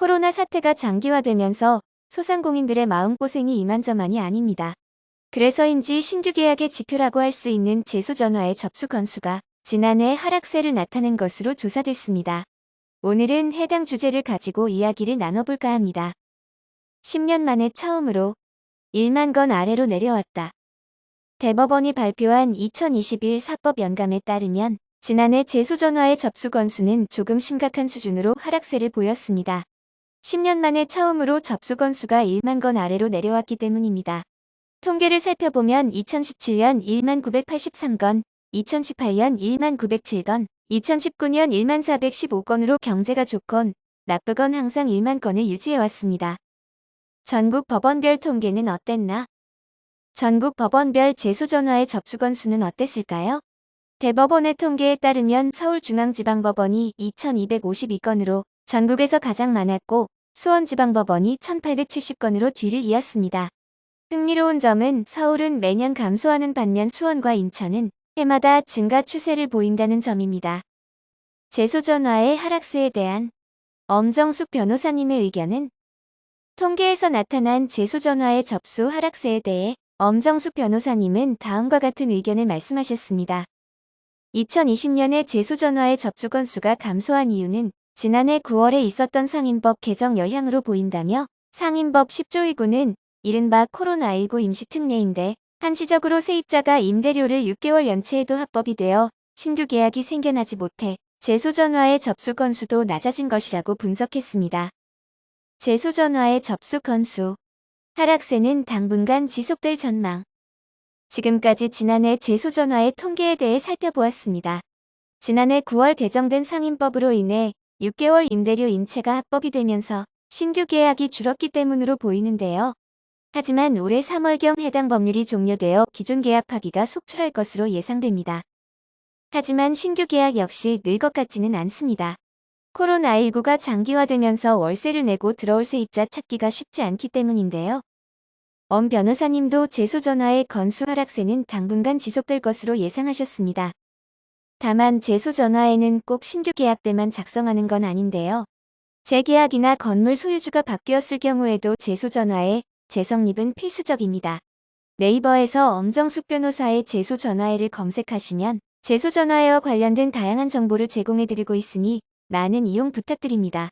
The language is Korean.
코로나 사태가 장기화되면서 소상공인들의 마음고생이 이만저만이 아닙니다. 그래서인지 신규 계약의 지표라고 할 수 있는 제수전화의 접수 건수가 지난해 하락세를 나타낸 것으로 조사됐습니다. 오늘은 해당 주제를 가지고 이야기를 나눠볼까 합니다. 10년 만에 처음으로 1만 건 아래로 내려왔다. 대법원이 발표한 2021 사법 연감에 따르면 지난해 제수전화의 접수 건수는 조금 심각한 수준으로 하락세를 보였습니다. 10년 만에 처음으로 접수 건수가 1만 건 아래로 내려왔기 때문입니다. 통계를 살펴보면 2017년 1만 983건, 2018년 1만 907건, 2019년 1만 415건으로 경제가 좋건 나쁘건 항상 1만 건을 유지해왔습니다. 전국 법원별 통계는 어땠나? 전국 법원별 제수전화의 접수 건수는 어땠을까요? 대법원의 통계에 따르면 서울중앙지방법원이 2252건으로 전국에서 가장 많았고 수원지방법원이 1870건으로 뒤를 이었습니다. 흥미로운 점은 서울은 매년 감소하는 반면 수원과 인천은 해마다 증가 추세를 보인다는 점입니다. 제수전화의 하락세에 대한 엄정숙 변호사님의 의견은? 통계에서 나타난 제수전화의 접수 하락세에 대해 엄정숙 변호사님은 다음과 같은 의견을 말씀하셨습니다. 2020년에 제수전화의 접수 건수가 감소한 이유는 지난해 9월에 있었던 상임법 개정 영향으로 보인다며 상임법 10조 2구는 이른바 코로나19 임시특례인데 한시적으로 세입자가 임대료를 6개월 연체해도 합법이 되어 신규 계약이 생겨나지 못해 제수전화의 접수 건수도 낮아진 것이라고 분석했습니다. 제수전화의 접수 건수 하락세는 당분간 지속될 전망. 지금까지 지난해 제수전화의 통계에 대해 살펴보았습니다. 지난해 9월 개정된 상임법으로 인해 6개월 임대료 인체가 합법이 되면서 신규 계약이 줄었기 때문으로 보이는데요. 하지만 올해 3월경 해당 법률이 종료되어 기존 계약 파기가 속출할 것으로 예상됩니다. 하지만 신규 계약 역시 늘 것 같지는 않습니다. 코로나19가 장기화되면서 월세를 내고 들어올 세입자 찾기가 쉽지 않기 때문인데요. 엄 변호사님도 제수전화의 건수 하락세는 당분간 지속될 것으로 예상하셨습니다. 다만 제수전화에는 꼭 신규 계약 때만 작성하는 건 아닌데요. 재계약이나 건물 소유주가 바뀌었을 경우에도 제수전화의 재성립은 필수적입니다. 네이버에서 엄정숙 변호사의 제수전화회를 검색하시면 제수전화회와 관련된 다양한 정보를 제공해드리고 있으니 많은 이용 부탁드립니다.